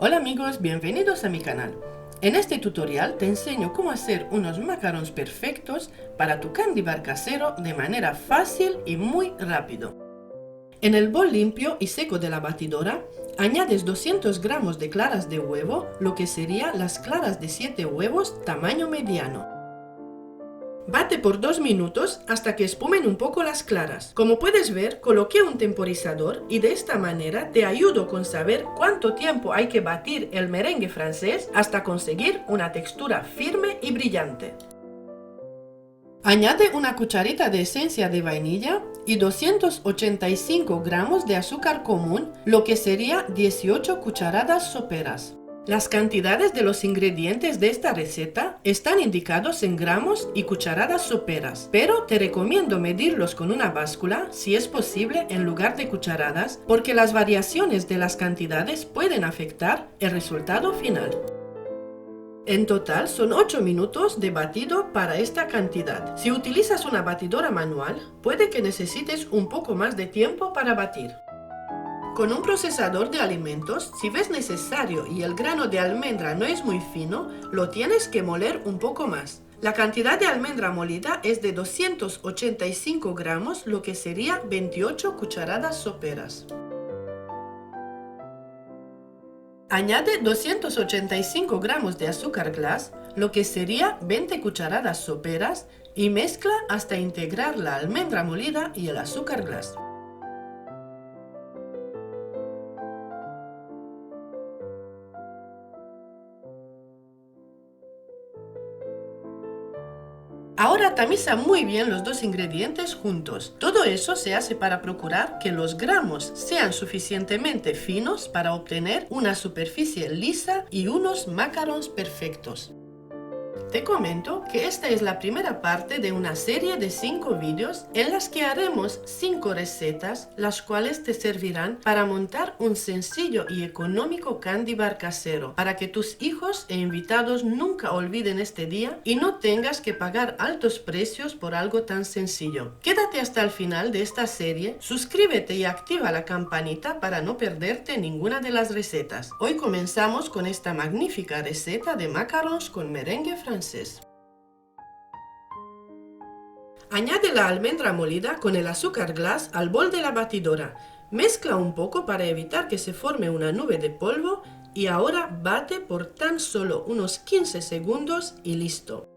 Hola amigos, bienvenidos a mi canal. En este tutorial te enseño cómo hacer unos macarons perfectos para tu candy bar casero de manera fácil y muy rápido. En el bol limpio y seco de la batidora, añades 200 gramos de claras de huevo, lo que serían las claras de 7 huevos tamaño mediano. Bate por 2 minutos hasta que espumen un poco las claras. Como puedes ver, coloqué un temporizador y de esta manera te ayudo con saber cuánto tiempo hay que batir el merengue francés hasta conseguir una textura firme y brillante. Añade una cucharita de esencia de vainilla y 285 gramos de azúcar común, lo que sería 18 cucharadas soperas. Las cantidades de los ingredientes de esta receta están indicados en gramos y cucharadas soperas, pero te recomiendo medirlos con una báscula, si es posible, en lugar de cucharadas, porque las variaciones de las cantidades pueden afectar el resultado final. En total son 8 minutos de batido para esta cantidad. Si utilizas una batidora manual, puede que necesites un poco más de tiempo para batir. Con un procesador de alimentos, si ves necesario y el grano de almendra no es muy fino, lo tienes que moler un poco más. La cantidad de almendra molida es de 285 gramos, lo que sería 28 cucharadas soperas. Añade 285 gramos de azúcar glass, lo que sería 20 cucharadas soperas, y mezcla hasta integrar la almendra molida y el azúcar glass. Ahora tamiza muy bien los dos ingredientes juntos. Todo eso se hace para procurar que los gramos sean suficientemente finos para obtener una superficie lisa y unos macarons perfectos. Te comento que esta es la primera parte de una serie de 5 vídeos en las que haremos 5 recetas, las cuales te servirán para montar un sencillo y económico candy bar casero, para que tus hijos e invitados nunca olviden este día y no tengas que pagar altos precios por algo tan sencillo. Quédate hasta el final de esta serie, suscríbete y activa la campanita para no perderte ninguna de las recetas. Hoy comenzamos con esta magnífica receta de macarons con merengue francés. Añade la almendra molida con el azúcar glass al bol de la batidora. Mezcla un poco para evitar que se forme una nube de polvo y ahora bate por tan solo unos 15 segundos y listo.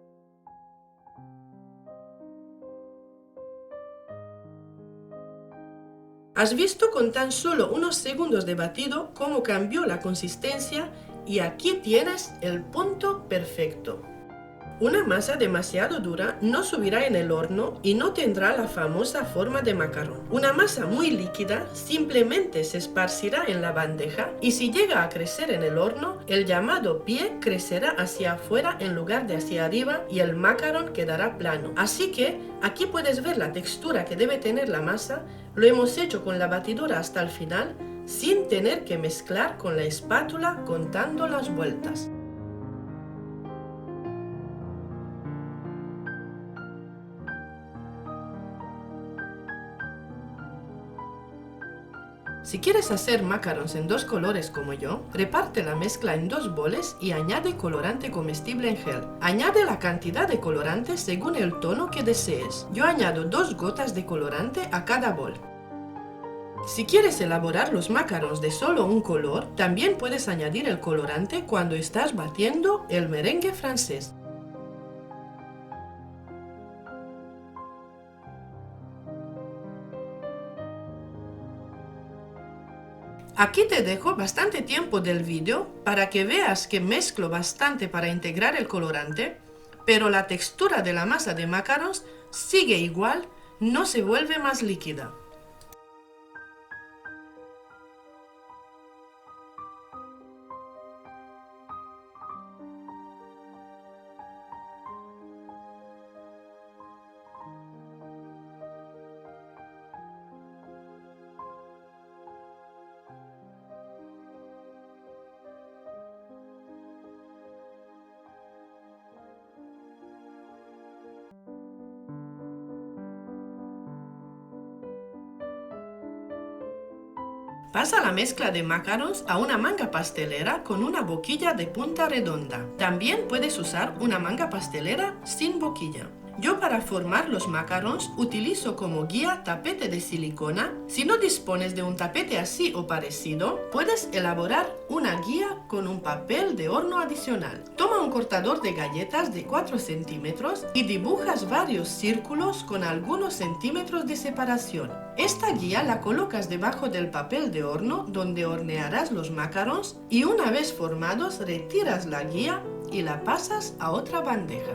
Has visto con tan solo unos segundos de batido cómo cambió la consistencia y aquí tienes el punto perfecto. Una masa demasiado dura no subirá en el horno y no tendrá la famosa forma de macarón. Una masa muy líquida simplemente se esparcirá en la bandeja y si llega a crecer en el horno, el llamado pie crecerá hacia afuera en lugar de hacia arriba y el macarón quedará plano. Así que aquí puedes ver la textura que debe tener la masa. Lo hemos hecho con la batidora hasta el final sin tener que mezclar con la espátula contando las vueltas. Si quieres hacer macarons en dos colores como yo, reparte la mezcla en dos boles y añade colorante comestible en gel. Añade la cantidad de colorante según el tono que desees. Yo añado 2 gotas de colorante a cada bol. Si quieres elaborar los macarons de solo un color, también puedes añadir el colorante cuando estás batiendo el merengue francés. Aquí te dejo bastante tiempo del vídeo para que veas que mezclo bastante para integrar el colorante, pero la textura de la masa de macarons sigue igual, no se vuelve más líquida. Pasa la mezcla de macarons a una manga pastelera con una boquilla de punta redonda. También puedes usar una manga pastelera sin boquilla. Yo para formar los macarons utilizo como guía tapete de silicona. Si no dispones de un tapete así o parecido, puedes elaborar una guía con un papel de horno adicional. Toma un cortador de galletas de 4 centímetros y dibujas varios círculos con algunos centímetros de separación. Esta guía la colocas debajo del papel de horno donde hornearás los macarons y una vez formados retiras la guía y la pasas a otra bandeja.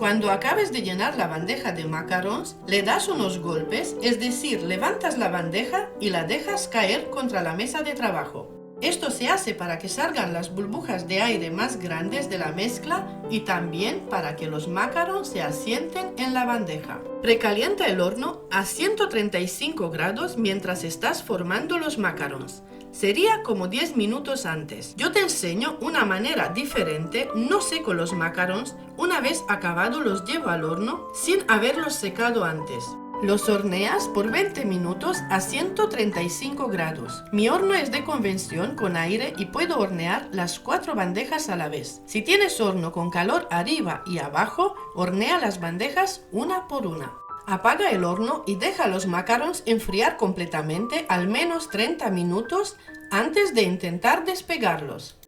Cuando acabes de llenar la bandeja de macarons, le das unos golpes, es decir, levantas la bandeja y la dejas caer contra la mesa de trabajo. Esto se hace para que salgan las burbujas de aire más grandes de la mezcla y también para que los macarons se asienten en la bandeja. Precalienta el horno a 135 grados mientras estás formando los macarons. Sería como 10 minutos antes. Yo te enseño una manera diferente, no seco los macarons, una vez acabado los llevo al horno sin haberlos secado antes. Los horneas por 20 minutos a 135 grados. Mi horno es de convección con aire y puedo hornear las 4 bandejas a la vez. Si tienes horno con calor arriba y abajo, hornea las bandejas una por una. Apaga el horno y deja los macarons enfriar completamente al menos 30 minutos antes de intentar despegarlos.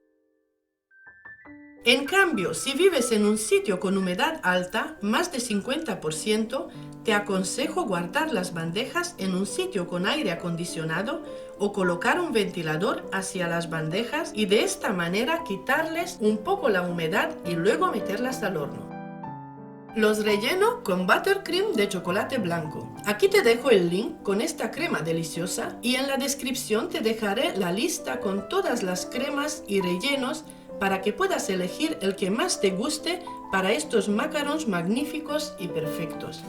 En cambio, si vives en un sitio con humedad alta, más de 50%, te aconsejo guardar las bandejas en un sitio con aire acondicionado o colocar un ventilador hacia las bandejas y de esta manera quitarles un poco la humedad y luego meterlas al horno. Los relleno con buttercream de chocolate blanco. Aquí te dejo el link con esta crema deliciosa y en la descripción te dejaré la lista con todas las cremas y rellenos para que puedas elegir el que más te guste para estos macarons magníficos y perfectos.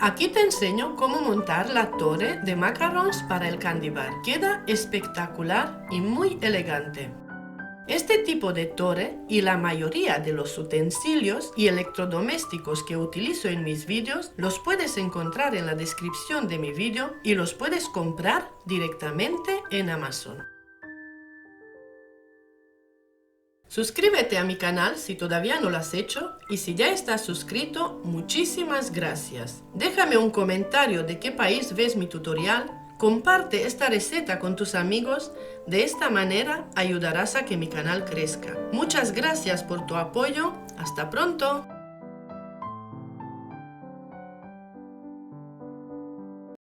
Aquí te enseño cómo montar la torre de macarons para el candy bar. Queda espectacular y muy elegante. Este tipo de torre y la mayoría de los utensilios y electrodomésticos que utilizo en mis vídeos los puedes encontrar en la descripción de mi vídeo y los puedes comprar directamente en Amazon. Suscríbete a mi canal si todavía no lo has hecho y si ya estás suscrito, muchísimas gracias. Déjame un comentario de qué país ves mi tutorial, comparte esta receta con tus amigos, de esta manera ayudarás a que mi canal crezca. Muchas gracias por tu apoyo, hasta pronto.